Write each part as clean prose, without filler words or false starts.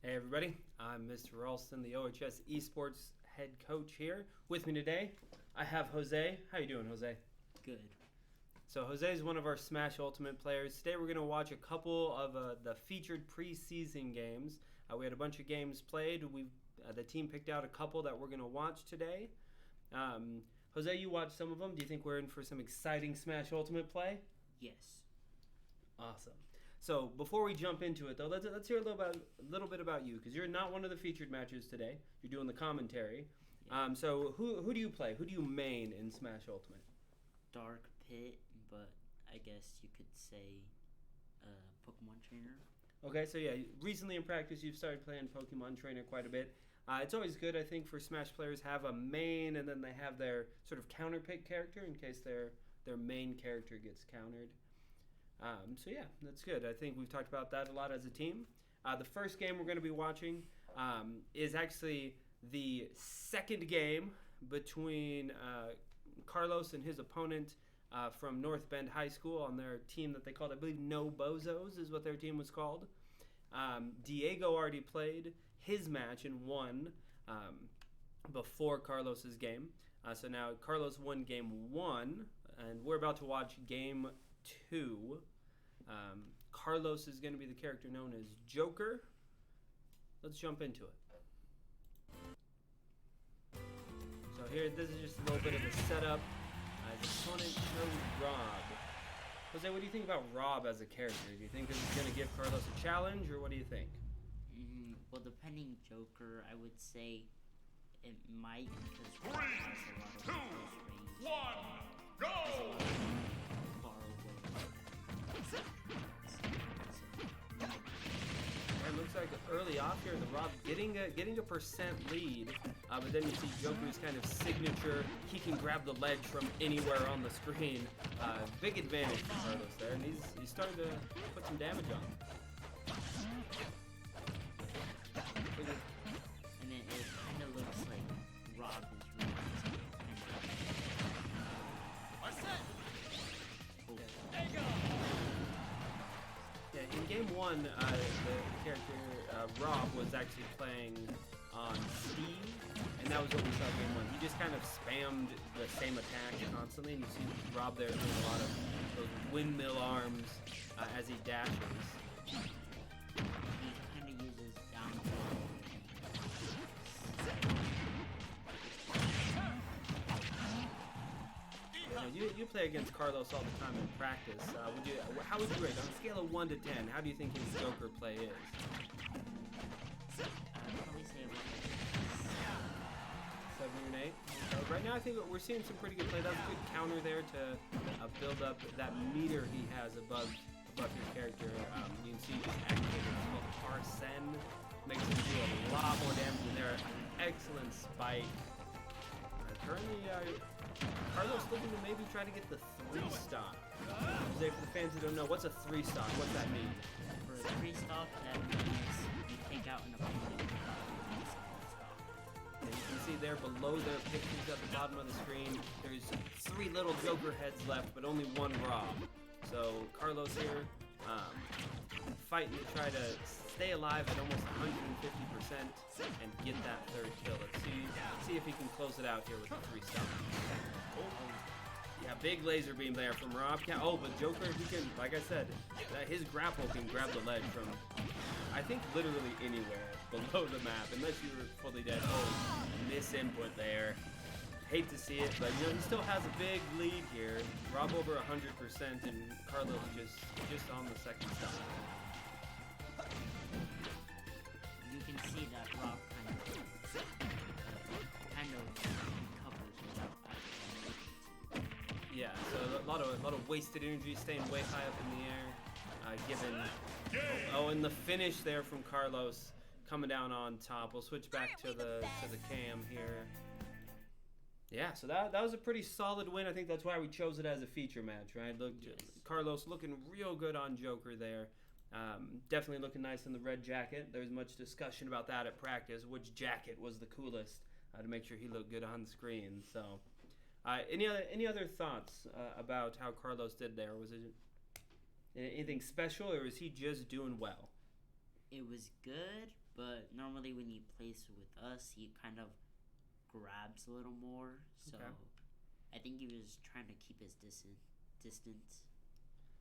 Hey everybody, I'm Mr. Ralston, the OHS Esports head coach here. With me today, I have Jose. How you doing, Jose? Good. So Jose is one of our Smash Ultimate players. Today we're going to watch a couple of the featured preseason games. We had a bunch of games played. The team picked out a couple that we're going to watch today. Jose, you watched some of them. Do you think we're in for some exciting Smash Ultimate play? Yes. Awesome. So before we jump into it, though, let's hear a little bit about you, because you're not one of the featured matches today. You're doing the commentary. Yeah. So who do you play? Who do you main in Smash Ultimate? Dark Pit, but I guess you could say Pokemon Trainer. Okay, so yeah, recently in practice you've started playing Pokemon Trainer quite a bit. It's always good, I think, for Smash players have a main and then they have their sort of counter pick character in case their main character gets countered. So yeah, that's good. I think we've talked about that a lot as a team. The first game we're going to be watching is actually the second game between Carlos and his opponent from North Bend High School on their team that they called, I believe, No Bozos is what their team was called. Diego already played his match and won before Carlos's game. So now Carlos won game 1, and we're about to watch game 2. Carlos is going to be the character known as Joker. Let's jump into it. So here, this is just a little bit of a setup. His opponent chose Rob. Jose, what do you think about Rob as a character? Do you think this is going to give Carlos a challenge, or what do you think? Well, depending Joker, I would say it might, because Rob has a lot of close range. 1, go! Far away. It looks like early off here, the Rob getting a percent lead, but then you see Joker's kind of signature. He can grab the ledge from anywhere on the screen. Big advantage for Carlos there, and he's starting to put some damage on him. And then it kind of looks like Rob is really Yeah, in game 1, the character Rob was actually playing on Steve, and that was what we saw in game 1. He just kind of spammed the same attack constantly, and you see Rob there doing a lot of those windmill arms as he dashes. He kind of uses down throw. You play against Carlos all the time in practice. How would you rate on a scale of 1 to 10? How do you think his Joker play is? I'd probably say it was 7 or 8. Right now, I think we're seeing some pretty good play. That was a good counter there to build up that meter he has above his character. You can see he just activated what's called Arsene. Makes him do a lot more damage in there. Excellent spike. Currently, Carlos looking to maybe try to get the 3 stock. For the fans who don't know, what's a 3 stock? What's that mean? For a 3 stock, that means you take out an opponent without using stock. And you can see there below their pictures at the bottom of the screen, there's 3 little Joker heads left, but only 1 Rob. So Carlos here, fighting to try to stay alive at almost 150% and get that 3rd kill. Let's see if he can close it out here with the 3 stock. Yeah, big laser beam there from Rob. But Joker, he can, like I said, his grapple can grab the ledge from, I think, literally anywhere below the map, unless you were fully dead. Oh, misinput there. Hate to see it, but he still has a big lead here. Rob over 100%, and Carlos just on the 2nd stop. You can see that Rob kind of covers without actually. Yeah, so a lot of wasted energy, staying way high up in the air, and the finish there from Carlos coming down on top. We'll switch back to the cam here. Yeah, so that was a pretty solid win. I think that's why we chose it as a feature match, right? Yes. Carlos looking real good on Joker there. Definitely looking nice in the red jacket. There was much discussion about that at practice, which jacket was the coolest, to make sure he looked good on the screen. So, any other thoughts about how Carlos did there? Was it anything special, or was he just doing well? It was good, but normally when he plays with us, he kind of grabs a little more. So Okay. I think he was trying to keep his distance.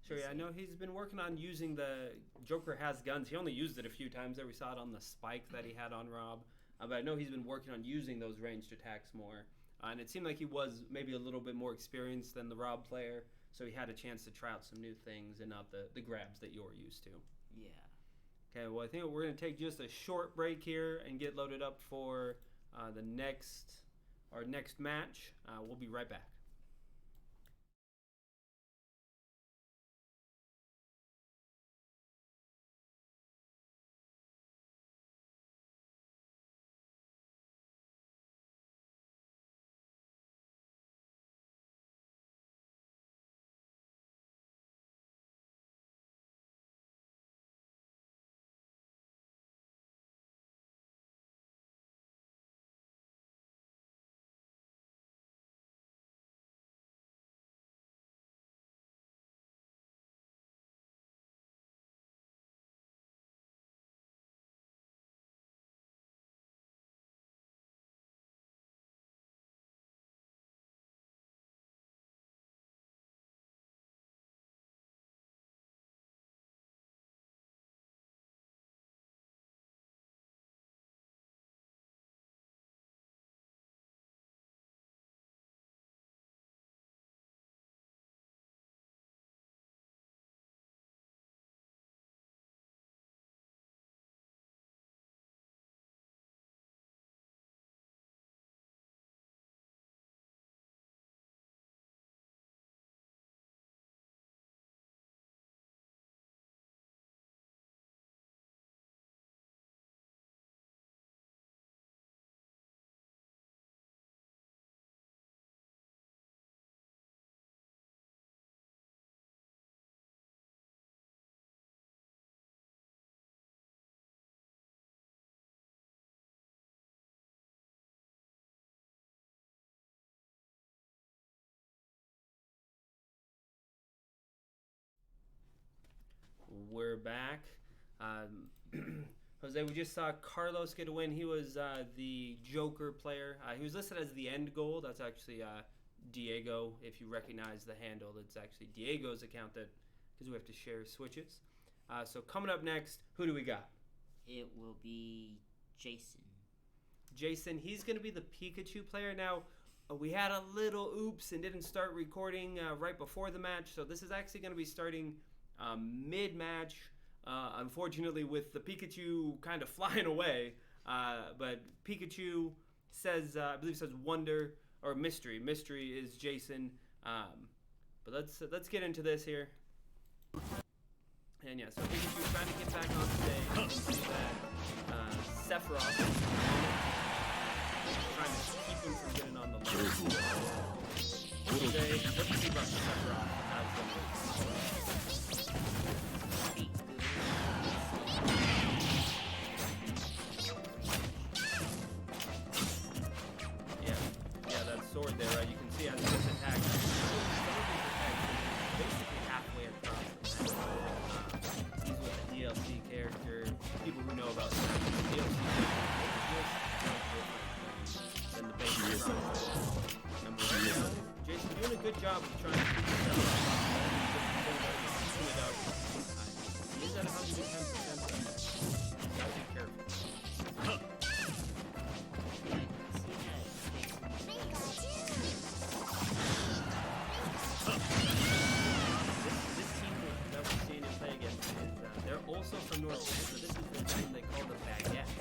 Sure, yeah, I know he's been working on using the Joker has guns. He only used it a few times there. We saw it on the spike that he had on Rob. But I know he's been working on using those ranged attacks more. And it seemed like he was maybe a little bit more experienced than the Rob player. So he had a chance to try out some new things and not the grabs that you're used to. Yeah. Okay, well, I think we're going to take just a short break here and get loaded up for our next match. We'll be right back. We're back. Jose, we just saw Carlos get a win. He was the Joker player. He was listed as the end goal. That's actually Diego. If you recognize the handle, it's actually Diego's account because we have to share switches. So coming up next, who do we got? It will be Jason. Jason, he's going to be the Pikachu player. Now, we had a little oops and didn't start recording right before the match, so this is actually going to be starting mid-match, unfortunately with the Pikachu kind of flying away, but Pikachu says, I believe says Wonder, or Mystery. Mystery is Jason, but let's get into this here. And yeah, so Pikachu trying to get back on stage and see that Sephiroth trying to keep him from getting on the line. What do you think about Sephiroth as Yeah, that sword there, right? You can see as he gets attacked. Some of these attacks are basically halfway across the map. He's with a DLC character. People who know about the DLC than the base character. And Jason doing a good job of trying to keep himself it up. He is at 110%. Gotta be careful. This team that we're seeing him play against is they're also from North America. This is the team they call the Baguettes.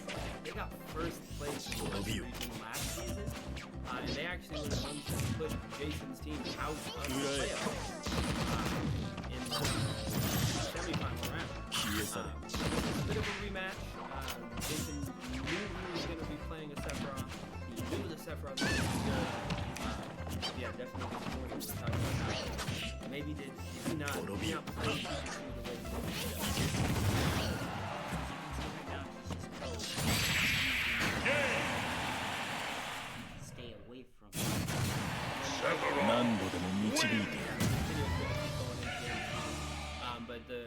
They got first place in the region last season, and they actually were the ones that put Jason's team out of the playoffs in the semifinal round. This is a bit of a rematch. Jason knew he was going to be playing a Sephiroth. He knew the Sephiroth was good. Yeah, definitely good score. He was talking about how maybe did he not play Pikachu the way he did. Stay away from But the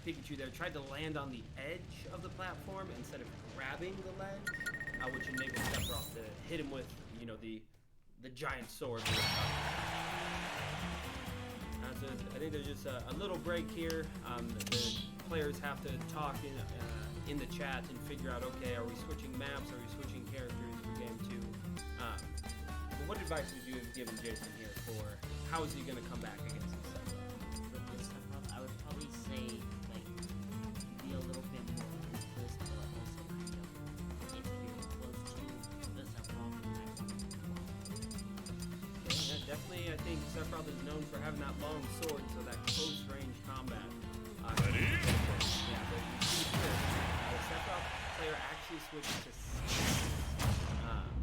Pikachu there tried to land on the edge of the platform instead of grabbing the ledge, which enabled Sephiroth to hit him with, you know, the giant sword. So I think there's just a little break here. The players have to talk in the chat and figure out, okay, are we switching maps? Are we switching characters for game 2? But what advice would you have given Jason here for how is he going to come back against himself? With this Sephiroth, I would probably say, like, be a little bit more ruthless, but also kind of, if you're close to the Sephiroth, you might want to move on. Yeah, definitely, I think Sephiroth is known for having that long sword, so that close range combat. Ready? Yeah, but you see here, the Sephiroth player actually switched to Steve.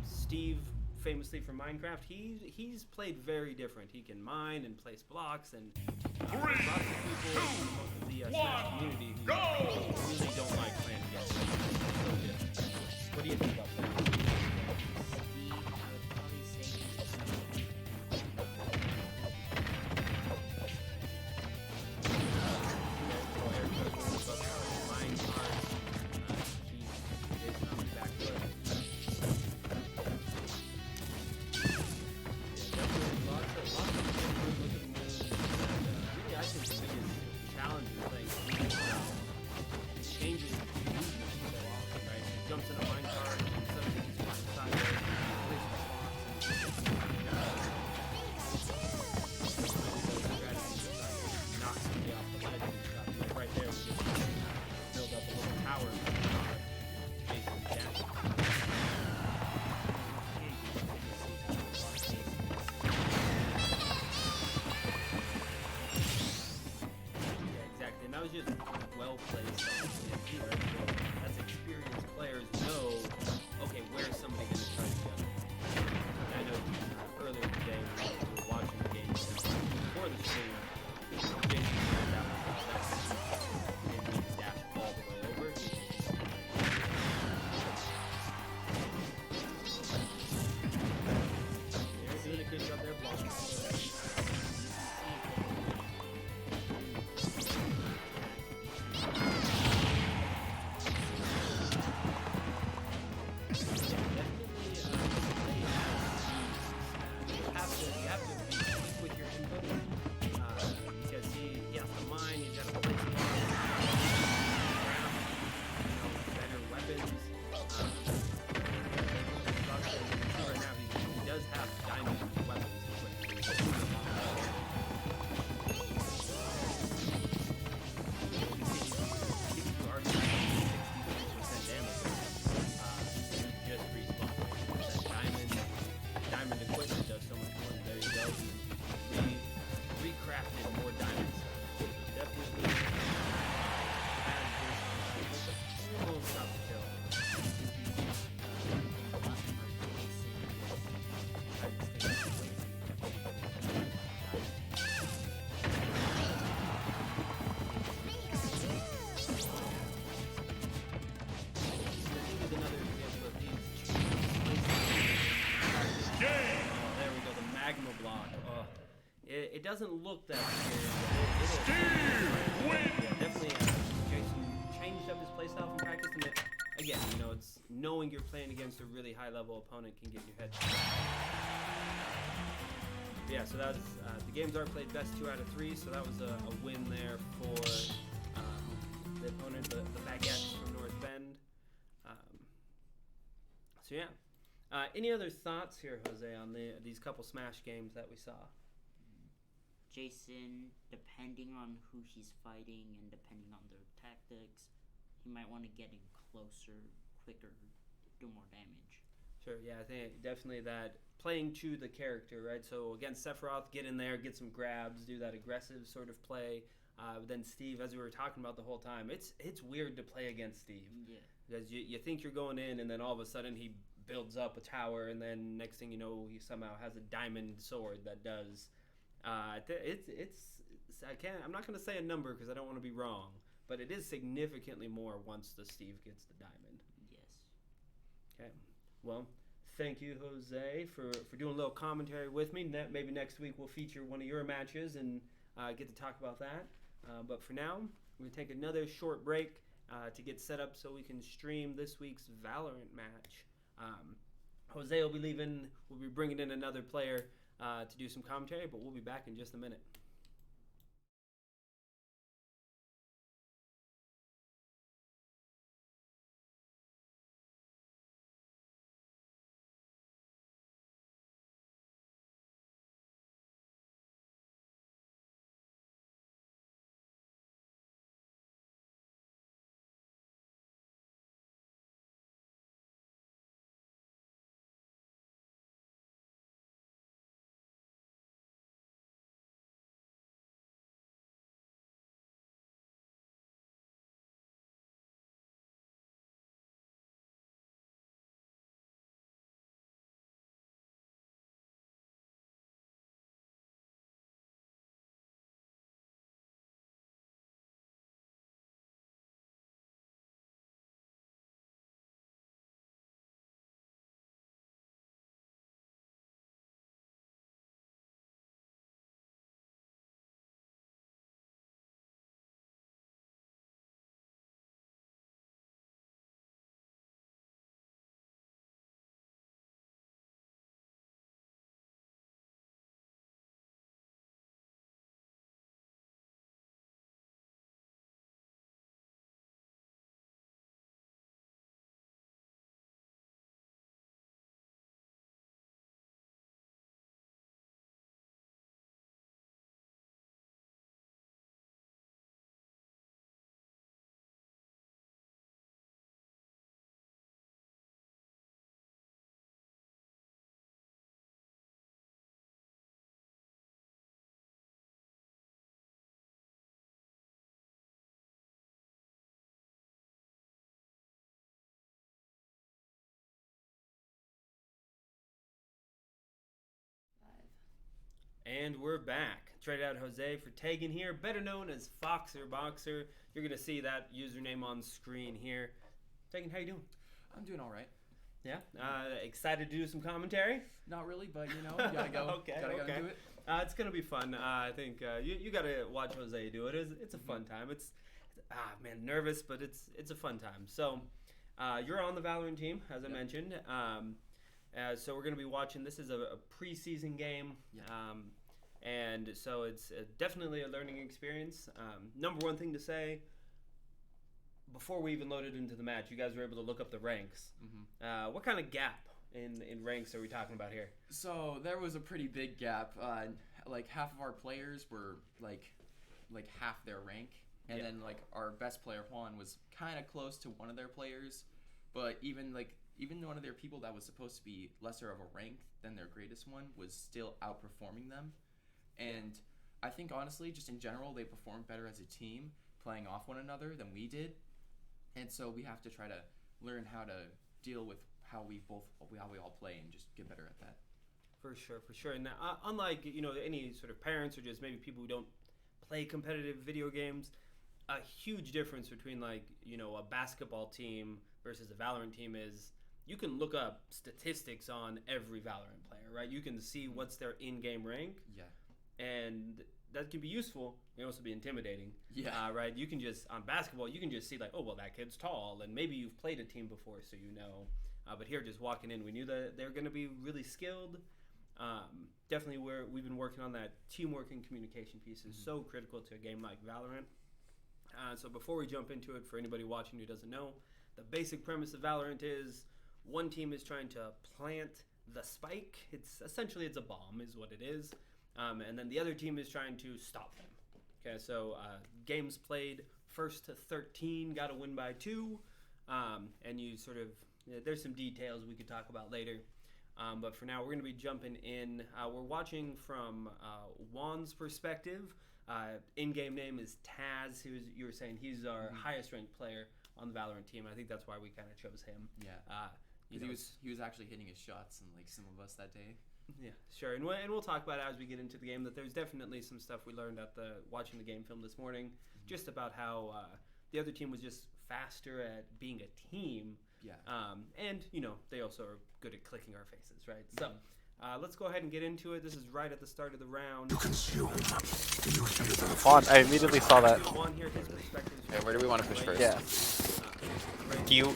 Steve, famously from Minecraft, he's played very different. He can mine and place blocks, and lots of people in the Smash community who really don't like playing against him. So different. What do you think about that? Steve, I would probably say just well placed on the MP, right? So as experienced players know, okay, where's somebody going to try to get? I know earlier today when we were watching the game before the stream, Jason said that he didn't need to dash all the way over. They're doing a good job there blocking. It doesn't look that serious. Yeah, definitely. Jason changed up his playstyle from practice, and again, you know, it's knowing you're playing against a really high-level opponent can get in your head. Yeah, so that's the games are played best 2 out of 3, so that was a win there for the opponent, the Baguettes from North Bend. So yeah, any other thoughts here, Jose, on these couple Smash games that we saw? Jason, depending on who he's fighting and depending on their tactics, he might want to get in closer, quicker, do more damage. Sure, yeah, I think definitely that playing to the character, right? So against Sephiroth, get in there, get some grabs, do that aggressive sort of play. Then Steve, as we were talking about the whole time, it's weird to play against Steve. Yeah. Because you think you're going in, and then all of a sudden he builds up a tower, and then next thing you know, he somehow has a diamond sword that does... I'm not going to say a number because I don't want to be wrong, but it is significantly more once the Steve gets the diamond. Yes. Okay. Well, thank you, Jose, for doing a little commentary with me. Maybe next week we'll feature one of your matches and get to talk about that. But for now, We're going to take another short break to get set up so we can stream this week's Valorant match. Jose will be leaving. We'll be bringing in another player to do some commentary, but we'll be back in just a minute. And we're back. Traded out Jose for Tegan here, better known as Foxer Boxer. You're going to see that username on screen here. Tegan, how you doing? I'm doing all right. Yeah? Excited to do some commentary? Not really, but you know, gotta go. gotta go do it. It's going to be fun. I think you got to watch Jose do it. It's a fun time. It's nervous, but it's a fun time. So you're on the Valorant team, as I mentioned. So we're going to be watching. This is a preseason game. Yeah. And so it's definitely a learning experience. Number one thing to say, before we even loaded into the match, you guys were able to look up the ranks. Mm-hmm. What kind of gap in ranks are we talking about here? So there was a pretty big gap. Like half of our players were like half their rank, and then like our best player Juan was kind of close to one of their players, but even one of their people that was supposed to be lesser of a rank than their greatest one was still outperforming them. And I think honestly, just in general, they performed better as a team playing off one another than we did. And so we have to try to learn how to deal with how we all play and just get better at that. For sure. And unlike any sort of parents or just maybe people who don't play competitive video games, a huge difference between a basketball team versus a Valorant team is you can look up statistics on every Valorant player, right? You can see what's their in-game rank. Yeah. And that can be useful. It can also be intimidating. Yeah. Right? You can just, on basketball, you can just see that kid's tall, and maybe you've played a team before, so you know. But here, just walking in, we knew that they're going to be really skilled. Definitely, we've been working on that teamwork and communication piece is so critical to a game like Valorant. So before we jump into it, for anybody watching who doesn't know, the basic premise of Valorant is one team is trying to plant the spike. It's a bomb, is what it is. And then the other team is trying to stop them. Okay, so games played, first to 13, got to win by 2. And you there's some details we could talk about later. But for now, we're going to be jumping in. We're watching from Juan's perspective. In-game name is Taz. You were saying he's our highest ranked player on the Valorant team. I think that's why we kind of chose him. Yeah. He was actually hitting his shots in some of us that day. Yeah, sure, and we'll talk about it as we get into the game. That there's definitely some stuff we learned watching the game film this morning, just about how the other team was just faster at being a team. Yeah. And they also are good at clicking our faces, right? So Let's go ahead and get into it. This is right at the start of the round. Juan, I immediately saw that. Juan here, his perspective is Okay, where do we want to push first? Yeah. Do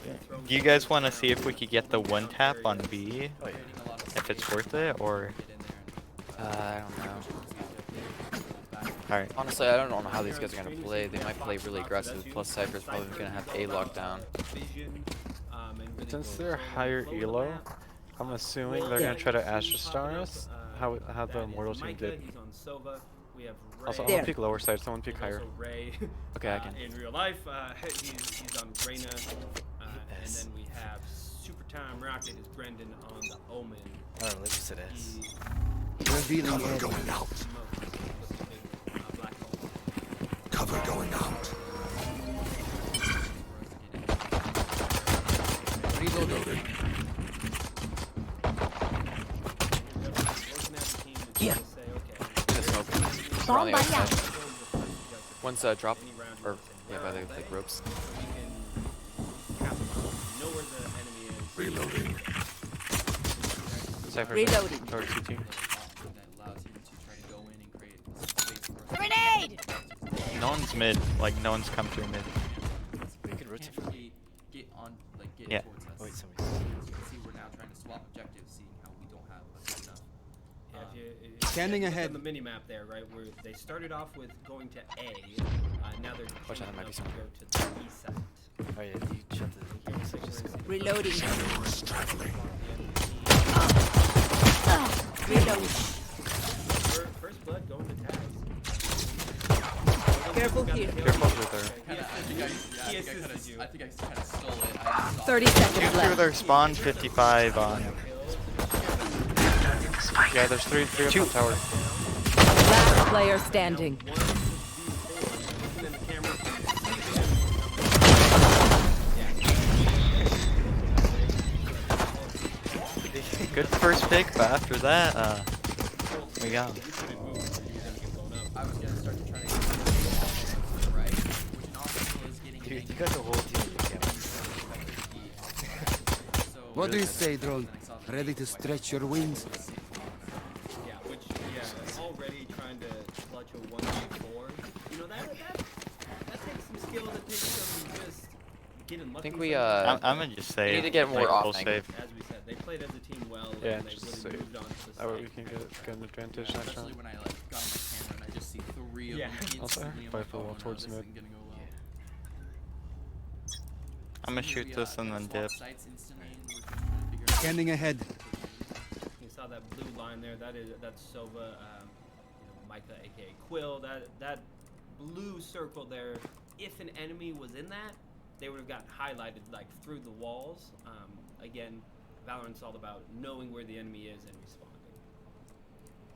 you guys want to see if we could get the one tap on B? If it's worth it, or I don't know. alright. Honestly, I don't know how these guys are gonna play. They might play really aggressive. Plus, Cypher's probably gonna have A lockdown. Since they're higher elo, I'm assuming they're gonna try to Astra Star us. How the Immortal team did. Also, I'm gonna peek lower side. Someone peek higher. Okay, I can. In real life, he's on Reyna, and then we have Super Time Rocket is Brendan on the Omen. Revealing cover going out. Cover going out. Reloading. Here. We're on the outside. One's drop, or yeah, by the like ropes. Reloading. Cypher Reloading. or CT. Grenade! No one's mid. Like no one's come through mid. Get on, like get Yeah. towards us. Wait, As you can see, we're now trying to swap objectives, seeing how we don't have enough. Scanning look ahead. on the mini map there, right, where they started off with going to A, now they're Watch out, there might be changing someone. up to go to the E side. Oh yeah, you shut the. Reloading. Shadows traveling. Reloading. First blood going to tags. Careful here. Careful with her. He assisted you. I think I kind of stole it. 30 seconds Two through left. their spawn, 55 on. Yeah, there's three up on tower. Last player standing. Good first pick, but after that, we got him. I was gonna start to try to get the right, which in also is getting You got the whole team. What do you say, drone? Ready to stretch your wings? Already trying to clutch a 1v4. You know, that takes some skill, that takes some just getting lucky. I think we I'm gonna just say need to get more like, off full angle. save. As we said, they played as a team well, Yeah, and they just really save. moved on to the That way we side. can get an advantage next especially round. when I like got on my camera and I just see three of Yeah. them Also, instantly on by my full phone. towards This mid. isn't gonna go well. I'm gonna shoot this and then dip. Sites instantly, and we're just trying to figure out Scanning ahead. You saw that blue line there. That's Sova, Micah, aka Quill. That blue circle there. If an enemy was in that, they would have gotten highlighted like through the walls. Again, Valorant's all about knowing where the enemy is and responding.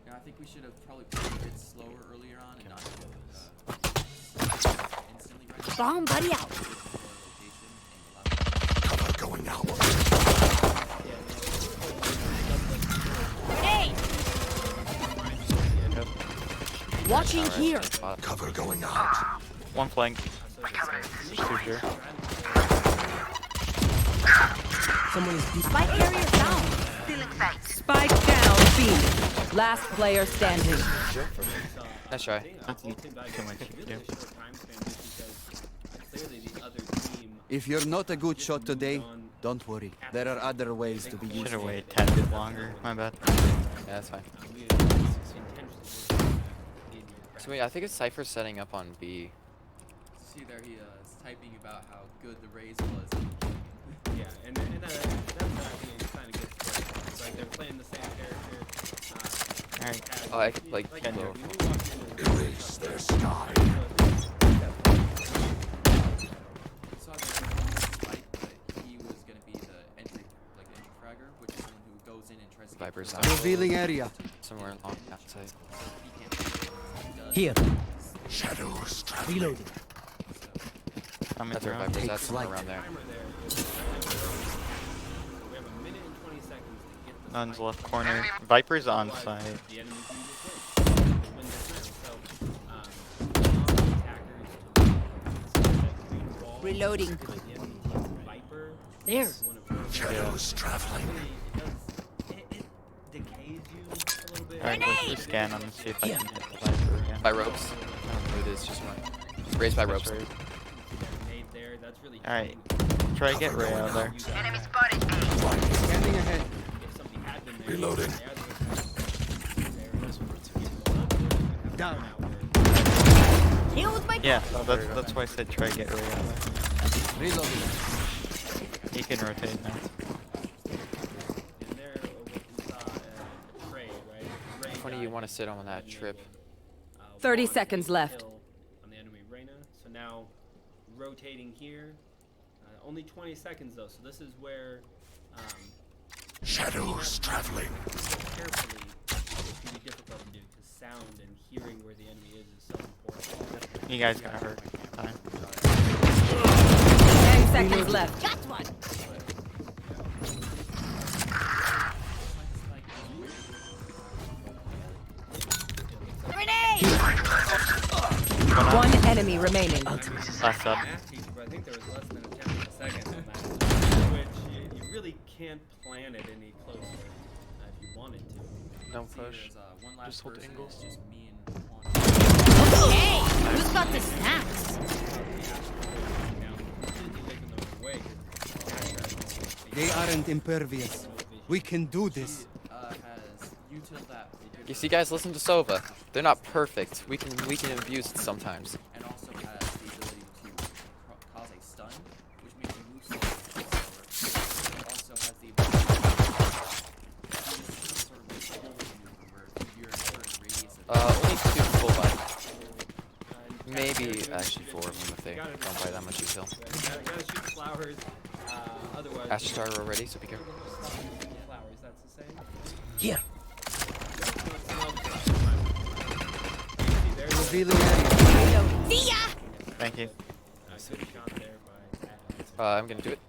Yeah, I think we should have probably played a bit slower earlier on and not instantly right. Bomb buddy out. Cover going out. Grenade! Watching here. Cover going out. One flank. There's two here. Someone is Spike area down. Spike down B. Last player standing. Nice try. That's too much to do. If you're not a good shot today, don't worry. There are other ways to be Should have useful. waited 10 bit longer. My bad. Yeah, that's fine. So wait, I think it's Cypher setting up on B. See there, he is typing about how good the raise was. Yeah, and that's what I think is kind of good. It's like they're playing the same character. Alright. Oh, I could like Like, go. Erase their sky. Saw that Spike, but he was gonna be the entry fragger, which is someone who goes in and tries to get Viper's through out. the Revealing area. Somewhere along that side. he can't do it. Here. Shadows traveling. Reloading. I'm in That's where drone. Viper's Take at, somewhere flight. around there. Timer there is we have a minute and 20 seconds to get the None's spike. left corner. Viper's on Otherwise, site. the enemy can just win this round. So, attackers Reloading. Viper. There. One of her Shadows traveling. it decays Alright, let's just scan on and see if I can hit the viper again. By ropes. I don't know who it is, just one. Raised by ropes. Nade there. That's really Alright, try to get Ray out there. Enemy spotted. Scanning ahead. if somebody had been there. Reloading. Down. Yeah, that's why I said try to get Ray out there. Reloading. He can rotate now. And there, we saw a trade, right? Ray Which one do you want to sit on that trip? 30 Juan seconds taking a left. kill on the enemy Reyna. So now rotating here. Only 20 seconds though, so this is where Shadows traveling. carefully it can be difficult to do because sound and hearing where the enemy is so important. You guys got hurt. Fine. 10 seconds left. Got one. Grenade! One enemy remaining. Last up. Math teacher, but I think there was less than a tenth of a second on that, which you really can't plan it any closer if you wanted to. Don't push. One last Just hold person, angles. it's just me and Juan. Hey, who's got the snacks? They aren't impervious. We can do this. Has util that. You see, guys, listen to Sova. They're not perfect. We can abuse it sometimes. And also has the ability to cause a stun, which makes you move slower. It also has the ability to use some sort of control maneuver where if you're in a certain radius of Only 2 full buy. Maybe actually 4 of them if they don't buy that much util. Gotta shoot flowers, otherwise. Astro starter already, so be careful. Flowers, that's the same. Here. There's Revealing area. See ya! Thank you. a good shot there by I'm gonna do it.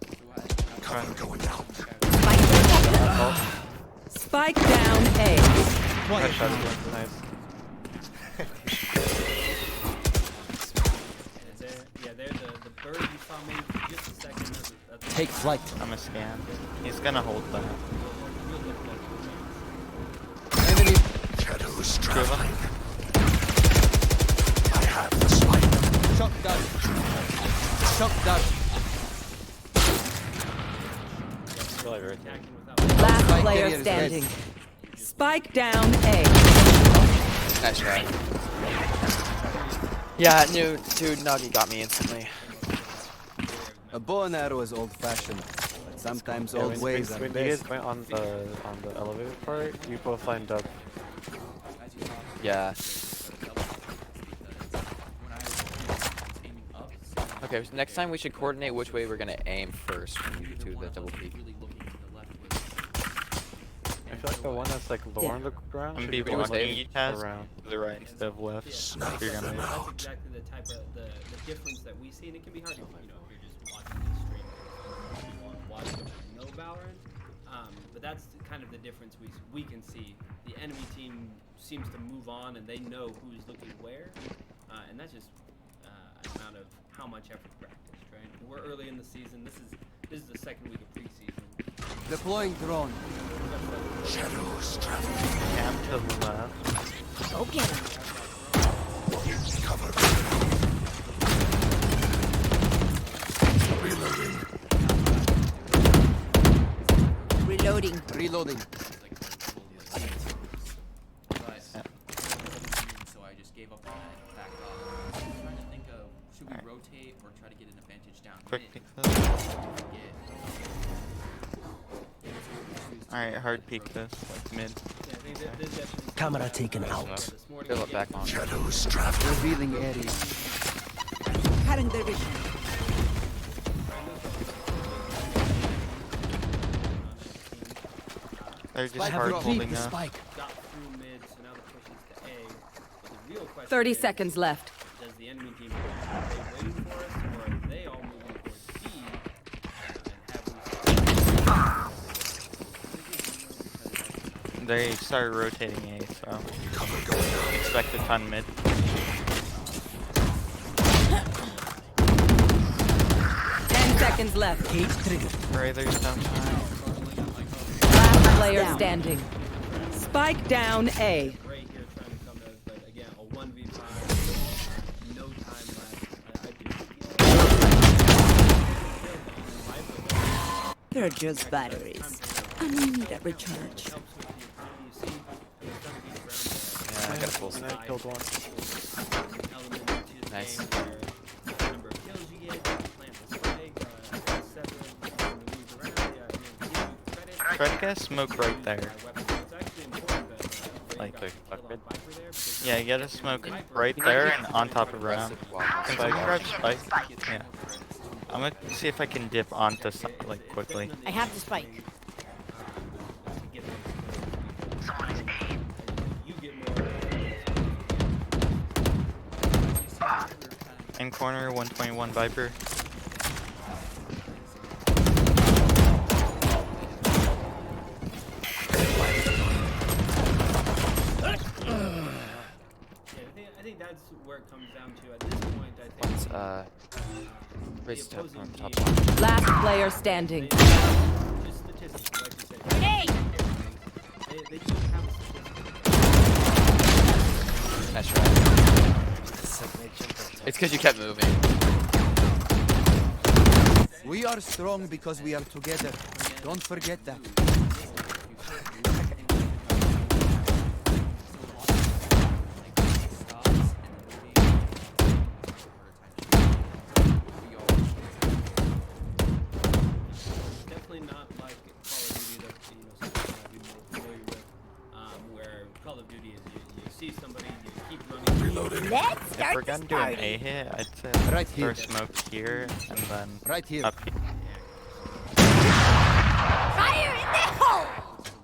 Cover going out. Spike down A. Nice shot, nice. they're the bird you saw maybe for just a second. That's Take flight. I'm a scan. He's gonna hold that. Enemy. Shadows traveling. I have the spike. Shock dart. Shock dart. Really right. attacking without. Last Spike player carrier is dead. standing. Spike down A. Nice try. Yeah, dude, Nuggy got me instantly. A bow and arrow is old-fashioned, but sometimes Yeah, old ways are when you best. guys went on the elevator part, you both lined up. Yeah. when I was aiming up. Okay, so next time we should coordinate which way we're gonna aim first when we do the double peek. Really looking to the left was I feel like the one that's like lower on the ground I'm should be be Everyone's blocking Dave. each has around. to the right instead of left. Yeah, You're gonna that's exactly the type of the difference that we see, and it can be hard to, if you're just watching the stream, you want to watch what you know Valorant. But that's kind of the difference we can see. The enemy team seems to move on, and they know who's looking where, and that's just an amount of how much effort practiced, right? We're early in the season. This is the second week of preseason. Deploying drone. Shadows traveling. Cam to the left. Go get him. Cover. Reloading. Reloading. Reloading. so I just gave up on it and backed off. I'm trying to think of should we rotate or try to get an advantage down Quick mid? peek this. Alright, hard peek this, like mid. Yeah, I think that this definitely Camera taken out. this morning. Fill it back on. Shadows traveling. Revealing area. Cutting their vision. They're just Spike hard drop. holding The us. spike. Got through mid, so now the push is to A. But the real question 30 is, seconds left. does the enemy team are they waiting for us, or are they all moving towards B? And have we They started rotating A, so Cover going out. expect a ton mid. 10 seconds left. Ray, there's no time. Last player standing. Spike down A. Right here trying to come in, but again, a 1v5, no time left. They're just batteries. I need a recharge. Yeah, I got a full And I snipe. killed one. Nice. Try to get a smoke right there. Like, yeah, you get a smoke right there and on top of round. Can someone grab spike? Yeah. I'm gonna see if I can dip onto like quickly. I have the spike. In corner, 121 Viper. I think that's where it comes down to at this point. I think Raise the top on the top team- line. Last player standing. Just statistically, like you said, Grenade! they do have a statistic. Nice try. It's because you kept moving. We are strong because we are together. Don't forget that. Definitely not like Call of Duty that something I'd be more familiar with, where Call of Duty is you see somebody, you keep running. Reloading. Let's If start we're the gonna do an party. A hit, I'd say Right throw here. smoke here and then Right here. up here. Fire in the hole!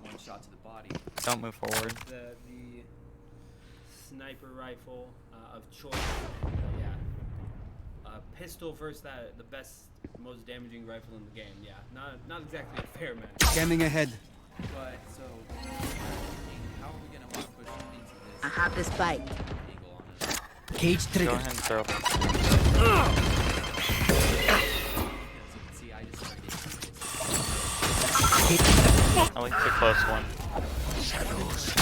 One shot to the body. Don't move forward. The sniper rifle of choice. Yeah. Pistol versus the best, most damaging rifle in the game. Yeah. Not exactly a fair match. Scanning ahead. But so, how are we gonna want to push into this? I have the spike. Angle on it? Cage Go trigger. ahead and throw. Because you can see, I just started getting I like the close one. Shadows.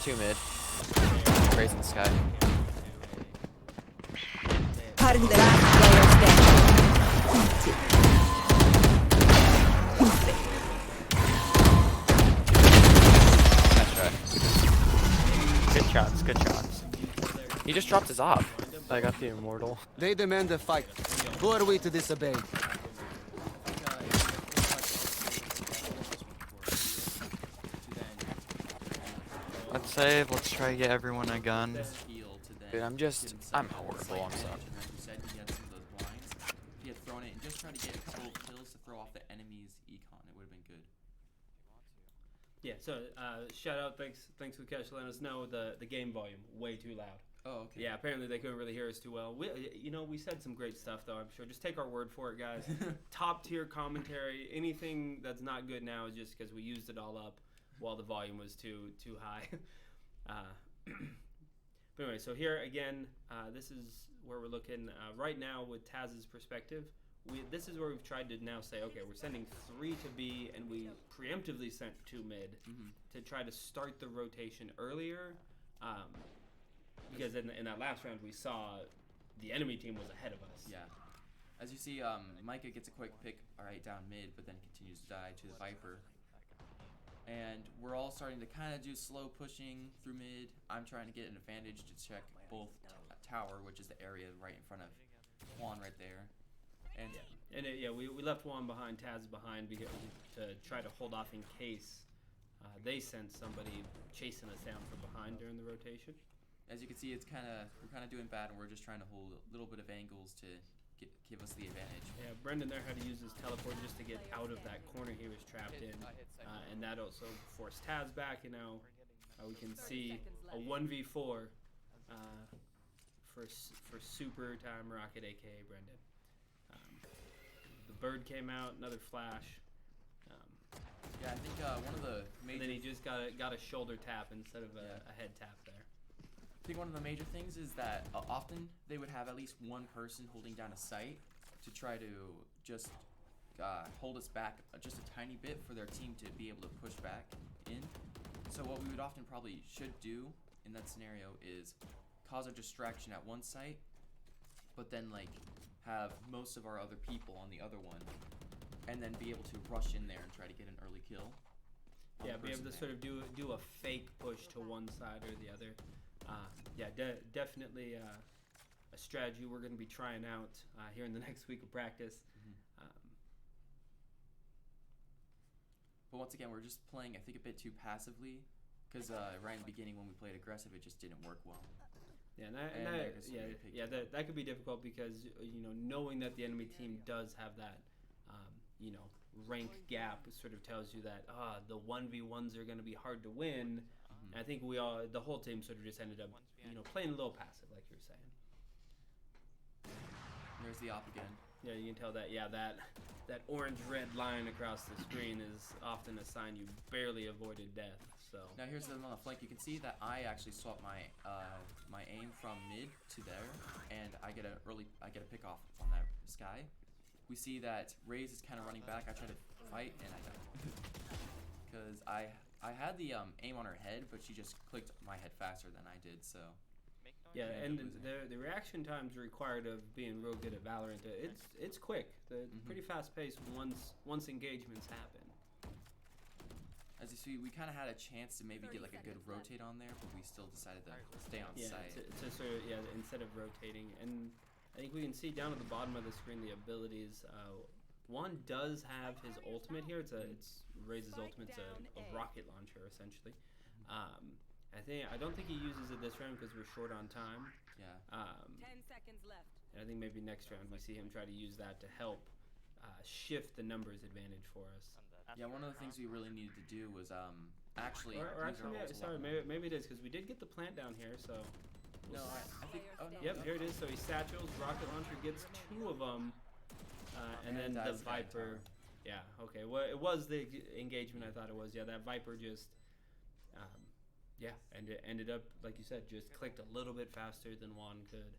2 mid. Raise in the sky. Cutting the last player standing. Nice try. Good shots, good shots. He just dropped his op. I got the immortal. They demand a fight. Who are we to disobey? Let's save, let's try to get everyone a gun. heal to then Dude, I'm get himself horrible, slight I'm sorry. advantage. And like you said, he had some of those blinds. If he had thrown it and just tried to get a couple of kills to throw off the enemy's econ, it would have been good. Yeah. So shout out, thanks for the catch. Letting us know the game volume way too loud. Oh, okay. Yeah, apparently they couldn't really hear us too well. We said some great stuff though. I'm sure. Just take our word for it, guys. Top tier commentary. Anything that's not good now is just because we used it all up while the volume was too high. But anyway, so here again, this is where we're looking right now with Taz's perspective. This is where we've tried to now say, okay, we're sending 3 to B, and we preemptively sent 2 mid to try to start the rotation earlier. Because in that last round, we saw the enemy team was ahead of us. Yeah. As you see, Micah gets a quick pick right down mid, but then continues to die to the Viper. And we're all starting to kind of do slow pushing through mid. I'm trying to get an advantage to check both tower, which is the area right in front of Juan right there. And we left Juan behind, Taz behind, because to try to hold off in case they sent somebody chasing us down from behind during the rotation. as you can see, we're kind of doing bad, and we're just trying to hold a little bit of angles to give us the advantage. Yeah, Brendan there had to use his teleport just to get out of that corner he was trapped in, and that also forced Taz back. And now we can see a 1v4 for Super Time Rocket, aka Brendan. The bird came out, another flash. Yeah, I think one of the major. And then he just got a shoulder tap instead of a head tap there. I think one of the major things is that often they would have at least one person holding down a site to try to just hold us back just a tiny bit for their team to be able to push back in. So what we would often probably should do in that scenario is cause a distraction at one site, but then like have most of our other people on the other one, and then be able to rush in there and try to get an early kill. Yeah, be able to sort of do a fake push to one side or the other. Yeah, definitely a strategy we're going to be trying out here in the next week of practice. But once again, we're just playing, I think, a bit too passively, because right in the beginning when we played aggressive, it just didn't work well. Yeah, that could be difficult because knowing that the enemy team does have that rank gap sort of tells you that the 1v1s are going to be hard to win. And I think the whole team sort of just ended up playing a little passive, like you were saying. There's the op again. Yeah, you can tell that. Yeah, that orange-red line across the screen is often a sign you barely avoided death. So now here's them on the flank. You can see that I actually swapped my my aim from mid to there, and I get a pick off on that Sky. We see that Raze is kind of running back. I try to fight, and I die because I had the aim on her head, but she just clicked my head faster than I did. So. Yeah, and the reaction times required of being real good at Valorant, it's quick. It's pretty fast paced once engagements happen. As you see, we kind of had a chance to maybe get like a good rotate on there, but we still decided to stay on site. To sort of, instead of rotating. And I think we can see down at the bottom of the screen the abilities. One does have his ultimate here. It's Raze's ultimate. It's a rocket launcher essentially. I don't think he uses it this round because we're short on time. Yeah. 10 seconds left. And I think maybe next round we see him try to use that to help shift the numbers advantage for us. Yeah, one of the things we really needed to do was actually. Maybe it is because we did get the plant down here. So. No, I think. Oh no. Yep, here it is. So he satchels, rocket launcher gets 2 of them, and then the Viper. Yeah. Okay. Well, it was the engagement I thought it was. Yeah, that Viper just. And it ended up, like you said, just clicked a little bit faster than Juan could,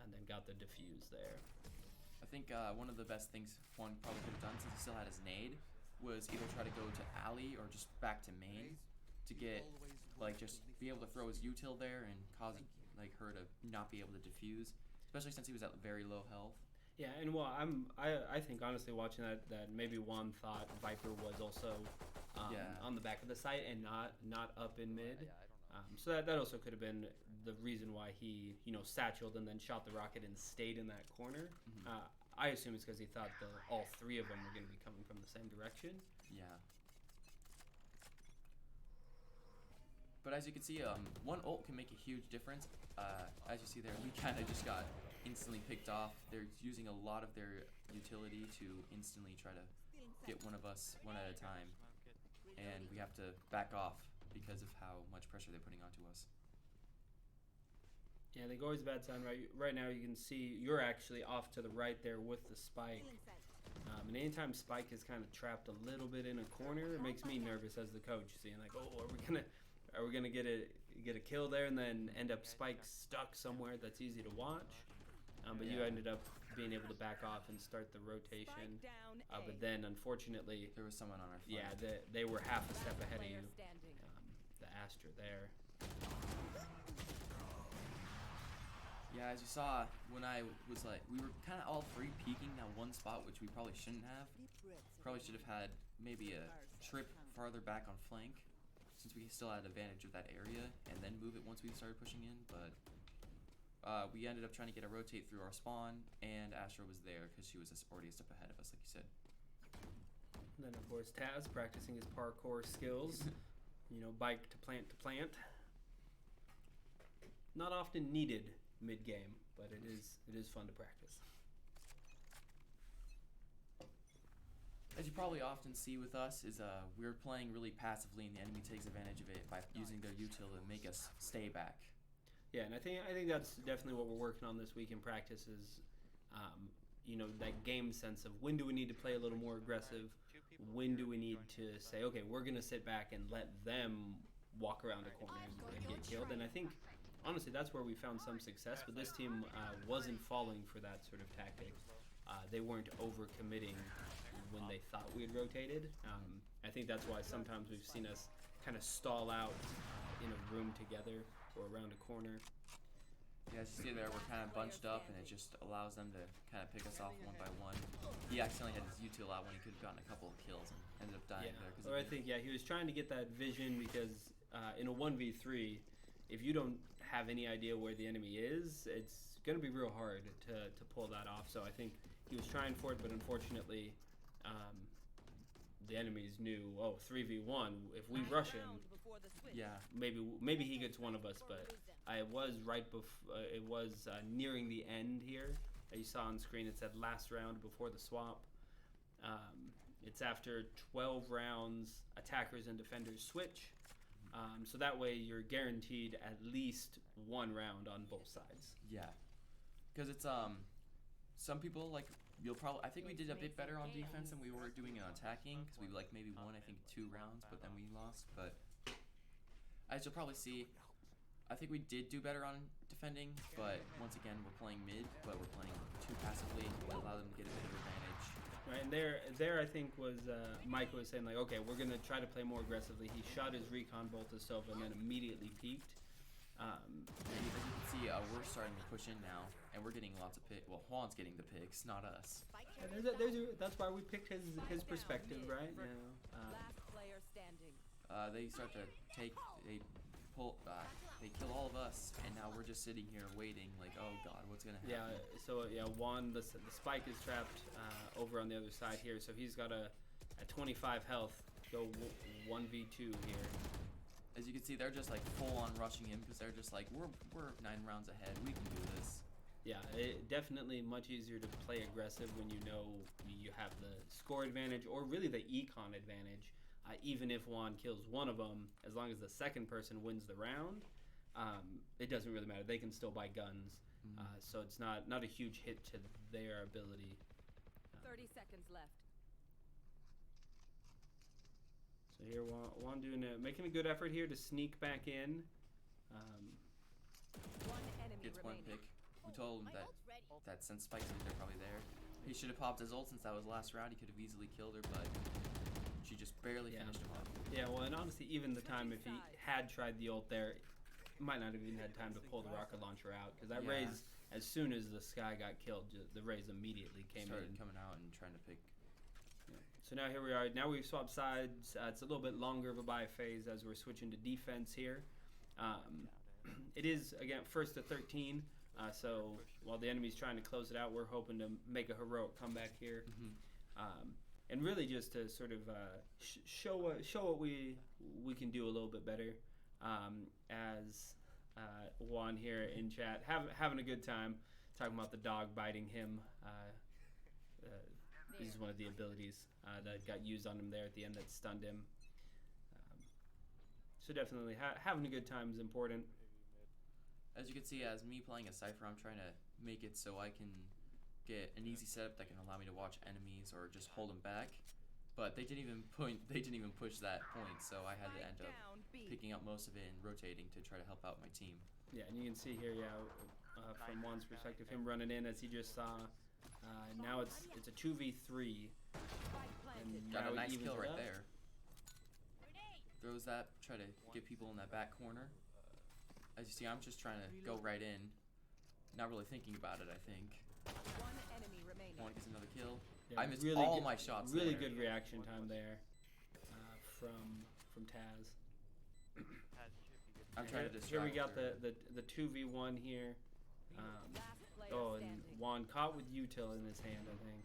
and then got the defuse there. I think one of the best things Juan probably could have done since he still had his nade was either try to go to alley or just back to main to get, just be able to throw his util there and cause her to not be able to defuse, especially since he was at very low health. Yeah, and I think honestly watching that maybe Juan thought Viper was also on the back of the site and not up in mid. So that also could have been the reason why he satcheled and then shot the rocket and stayed in that corner. I assume it's because he thought all 3 of them were going to be coming from the same direction. Yeah. But as you can see, one ult can make a huge difference. As you see there, we kind of just got instantly picked off. They're using a lot of their utility to instantly try to get one of us one at a time. And we have to back off because of how much pressure they're putting onto us. Yeah, I think always a bad sign. Right now you can see you're actually off to the right there with the spike. And anytime Spike is kind of trapped a little bit in a corner, it makes me nervous as the coach, seeing like, oh, are we gonna get a kill there and then end up Spike stuck somewhere that's easy to watch? But you ended up being able to back off and start the rotation. But then, unfortunately, there was someone on our flank. Yeah, they were half a step ahead of you. The Astra there. Yeah, as you saw, when I was we were kind of all 3 peeking that one spot, which we probably shouldn't have. Probably should have had maybe a trip farther back on flank, since we still had advantage of that area, and then move it once we started pushing in. But we ended up trying to get a rotate through our spawn, and Astra was there because she was already a step ahead of us, like you said. And then, of course, Taz practicing his parkour skills. Bike to plant. Not often needed mid-game, but it is fun to practice. As you probably often see with us is we're playing really passively, and the enemy takes advantage of it by using their util to make us stay back. Yeah, and I think that's definitely what we're working on this week in practice is, that game sense of when do we need to play a little more aggressive, when do we need to say, okay, we're going to sit back and let them walk around a corner and get killed. And I think, honestly, that's where we found some success, but this team wasn't falling for that sort of tactic. they weren't overcommitting when they thought we had rotated. I think that's why sometimes we've seen us kind of stall out in a room together or around a corner. Yeah, as you see there, we're kind of bunched up, and it just allows them to kind of pick us off one by one. He accidentally had his util out when he could have gotten a couple of kills and ended up dying there. Or I think, he was trying to get that vision because in a 1v3, if you don't have any idea where the enemy is, it's going to be real hard to pull that off. So I think he was trying for it, but unfortunately, the enemies knew, 3v1, if we rush him, maybe he gets one of us, but it was it was nearing the end here. You saw on screen it said last round before the swap. It's after 12 rounds, attackers and defenders switch. So that way you're guaranteed at least one round on both sides. Yeah, because it's some people I think we did a bit better on defense than we were doing in attacking, because we maybe won I think 2 rounds, but then we lost. But as you'll probably see, I think we did do better on defending, but once again we're playing mid, but we're playing too passively. We allow them to get a bit of advantage. Right, and there I think was Mike was saying we're gonna try to play more aggressively. He shot his recon bolt to Sova and then immediately peeked. As you can see, we're starting to push in now, and we're getting lots of picks. Well, Juan's getting the picks, not us. That's why we picked his perspective, right? They start to they kill all of us, and now we're just sitting here waiting, oh god, what's gonna happen? Juan, the spike is trapped over on the other side here, so he's got a 25 health, go 1v2 here. As you can see, they're just full on rushing him, because they're just we're 9 rounds ahead, we can do this. Yeah, definitely much easier to play aggressive when you know you have the score advantage, or really the econ advantage. Even if Juan kills one of them, as long as the second person wins the round, it doesn't really matter. They can still buy guns, so it's not a huge hit to their ability. 30 seconds left. So here, Juan making a good effort here to sneak back in. Gets one pick. We told him that since Spike's they're probably there. He should have popped his ult since that was last round. He could have easily killed her, but she just barely finished him off. Yeah, well, and honestly, even the time if he had tried the ult there, he might not have even had time to pull the rocket launcher out, because that raise, as soon as the Sky got killed, the raise immediately started coming out and trying to pick. Yeah. So now here we are. Now we've swapped sides. It's a little bit longer of a buy phase as we're switching to defense here. It is, again, 1st to 13. So while the enemy's trying to close it out, we're hoping to make a heroic comeback here. And really just to sort of show what we can do a little bit better. As Juan here in chat having a good time talking about the dog biting him. This is one of the abilities that got used on him there at the end that stunned him. So definitely having a good time is important. As you can see, as me playing a Cypher, I'm trying to make it so I can get an easy setup that can allow me to watch enemies or just hold them back. But they didn't even push that point, so I had to end up picking up most of it and rotating to try to help out my team. Yeah, and you can see here, from Juan's perspective, him running in as he just saw. Now it's a 2v3. And got a nice kill right there. Throws that, try to get people in that back corner. As you see, I'm just trying to go right in, not really thinking about it, I think. Juan gets another kill. Yeah, I missed all my shots Really there. good reaction time there from Taz. I'm trying to distract Here we got her. the 2v1 here. And Juan caught with util in his hand, I think.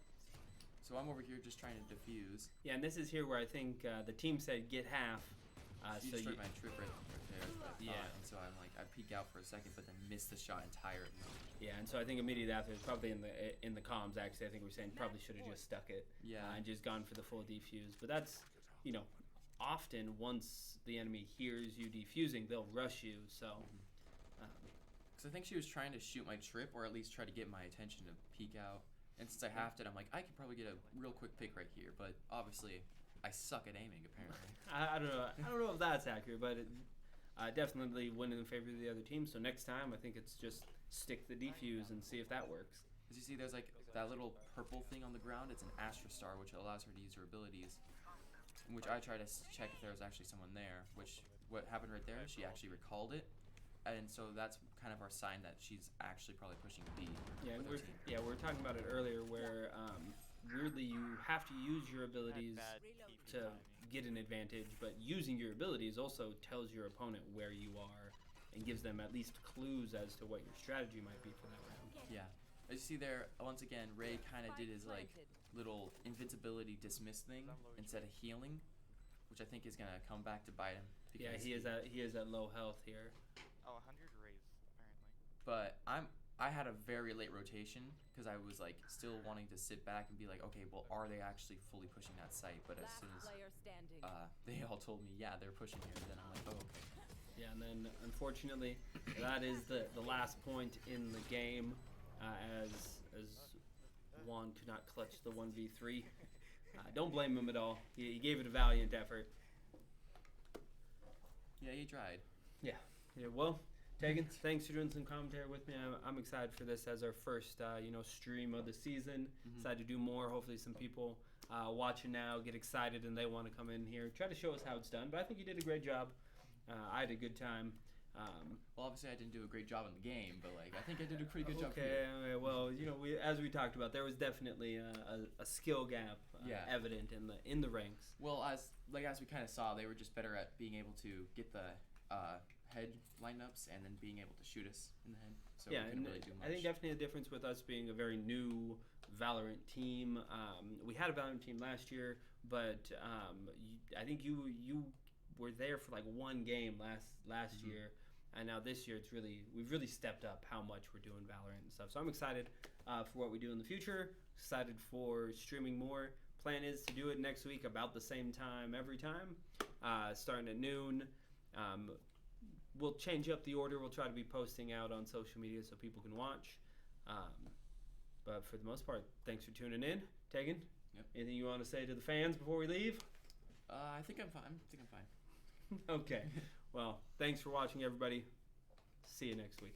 So I'm over here just trying to defuse. Yeah, and this is here where I think the team said get half. You destroyed my trip right there. Yeah. And so I'm I peek out for a second, but then miss the shot entirely. Yeah, and so I think immediately after, it's probably in the comms actually, I think we're saying probably should have just stuck it. Yeah. And just gone for the full defuse. But that's, often once the enemy hears you defusing, they'll rush you. So. Because I think she was trying to shoot my trip, or at least try to get my attention to peek out. And since I halved it, I'm I could probably get a real quick pick right here. But obviously, I suck at aiming, apparently. I don't know. I don't know if that's accurate, but it definitely went in favor of the other team. So next time, I think it's just stick the defuse and see if that works. As you see, there's like that little purple thing on the ground. It's an Astra Star, which allows her to use her abilities. In which I try to check if there was actually someone there. Which what happened right there? She actually recalled it, and so that's kind of our sign that she's actually probably pushing B. Yeah, with her team. we were talking about it earlier, where weirdly you have to use your abilities to get an advantage, but using your abilities also tells your opponent where you are and gives them at least clues as to what your strategy might be for that round. Yeah. As you see there, once again, Ray kind of did his like little invincibility dismiss thing instead of healing, which I think is gonna come back to bite him. Yeah, he is at low health here. Oh, 100 raise apparently. But I had a very late rotation because I was like still wanting to sit back and be like, okay, well, are they actually fully pushing that site? But as soon as they all told me, yeah, they're pushing here, then I'm like, oh, okay. Yeah, and then unfortunately, that is the last point in the game, as Juan could not clutch the 1v3. Don't blame him at all. He gave it a valiant effort. Yeah, he tried. Yeah. Well, Tegan, thanks for doing some commentary with me. I'm excited for this as our first, stream of the season. Excited to do more. Hopefully, some people watching now get excited and they want to come in here, try to show us how it's done. But I think you did a great job. I had a good time. Well, obviously, I didn't do a great job in the game, but like I think I did a pretty good job. Okay. Well, as we talked about, there was definitely a skill gap evident in the ranks. Well, as we kind of saw, they were just better at being able to get the head lineups and then being able to shoot us in the head. So we couldn't really do much. I think definitely the difference with us being a very new Valorant team. We had a Valorant team last year, but I think you were there for like one game last year, and now this year we've really stepped up how much we're doing Valorant and stuff. So I'm excited for what we do in the future. Excited for streaming more. Plan is to do it next week about the same time every time, starting at noon. We'll change up the order. We'll try to be posting out on social media so people can watch. But for the most part, thanks for tuning in. Tegan, anything you want to say to the fans before we leave? I think I'm fine. Okay. Well, thanks for watching, everybody. See you next week.